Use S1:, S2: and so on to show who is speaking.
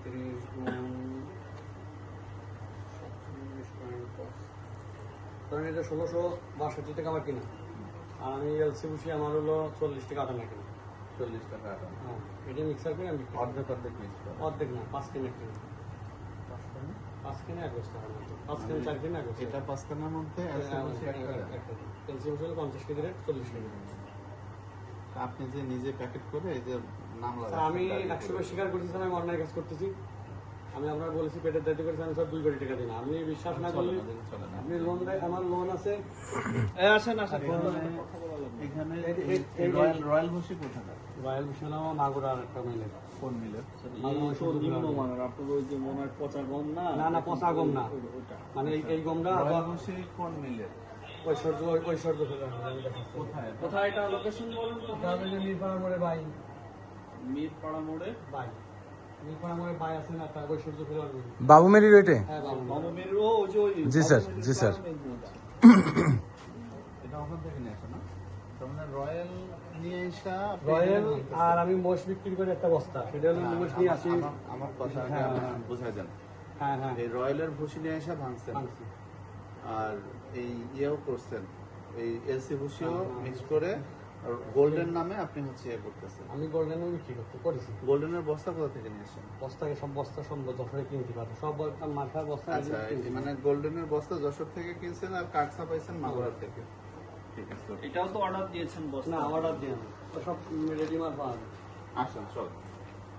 S1: 35 গুণ 47.5, কারণ এটা 1662 টাকা আমার কিনা, আর আমি এলসি বসি আমার হলো 40 টাকা আটা না কিনা।
S2: 40 টাকা আটা।
S1: হ্যাঁ, এটা মিক্সার করে আমি
S2: অর্ধেক মিক্স করে।
S1: অর্ধেক না, 5 কিনা কিনা, 5 কিনা 1 বস্তা হবে, 5 কিনা 4 কিনা 1 বস্তা।
S2: এটা 5 কেনার মধ্যে এলসি বসি একটা দেয়।
S1: এলসি বসি হলো 50 কেজি রেট, 40 কেজি।
S2: আপনি যে নিজে প্যাকেট করে এই যে নাম
S1: স্যার,
S2: লাগাচ্ছেন,
S1: আমি 100 বার স্বীকার করছি স্যার, আমি অন্যায় কাজ করতেছি। আমি আপনার বলেছি পেটের দায়িত্ব করেছি, আমি স্যার 2 কোটি টাকা দিই না। আপনি বিশ্বাস না করলে
S2: চলে না।
S1: আপনি লোন দেয়, আমার লোন আছে।
S3: আসেন আসেন,
S2: এখানে
S1: এই-
S2: রয়্যাল ভুসি কোথাকার?
S1: রয়্যাল মিশন আমার মাগুরার একটা মিলে।
S2: কোন মিলের?
S3: নিম্নমানের আপনার ওই যে মনে হয় পচা গম না,
S1: না না, পচা গম না,
S3: ওটা
S1: মানে এই গমটা
S2: রয়্যাল ভুসি কোন মিলের?
S1: ঐশ্বর্য
S2: কোথায়?
S3: কোথায় এটা লোকেশন বলুন তো?
S1: মিরপাড়া মোড়ে বাই,
S3: মিরপাড়া মোড়ে
S1: বাই মিরপাড়া মোড়ে বাই আছে না, একটা ঐশ্বর্য ফিলার।
S4: বাবু মেরি রয়েটে।
S1: হ্যাঁ বাবু।
S3: বাবুমের ও ওই যে ওই
S4: জি স্যার, জি স্যার।
S2: এটা ওখান থেকে নিয়ে আসো না? তার মানে রয়্যাল নিয়ে আসা
S1: রয়্যাল, আর আমি মোষ বিক্রি করে একটা বস্তা, সেটা হলো মোষ নিয়ে আসি।
S2: আমার কথা আগে
S1: হ্যাঁ,
S2: আপনি
S1: হ্যাঁ।
S2: বোঝাই যান।
S1: হ্যাঁ হ্যাঁ,
S2: এই রয়্যালের ভুসি নিয়ে আসা ভাঙছেন,
S1: আনছি।
S2: আর এই ইয়েও করছেন, এই এলসি ভুসিও
S1: হ্যাঁ, হ্যাঁ।
S2: মিক্স করে গোল্ডেন নামে আপনি হচ্ছে ইয়ে করতেছেন।
S1: আমি গোল্ডেনও বিক্রি করেছি।
S2: গোল্ডেনের বস্তা কোথা থেকে নিয়ে আসেন?
S1: বস্তাকে সব বস্তা সব যশোরে কিনতে পারবো, সব মাথার বস্তা
S2: আচ্ছা, মানে গোল্ডেনের বস্তা যশোর থেকে কিনছেন আর কাঠ ছাপাইছেন মাগুরা থেকে। ঠিক আছে,
S3: এটাও তো অর্ডার দিয়েছেন বস
S1: না, অর্ডার দিয়ে সব রেডিমাল পাওয়া যায়।
S2: আসেন চল।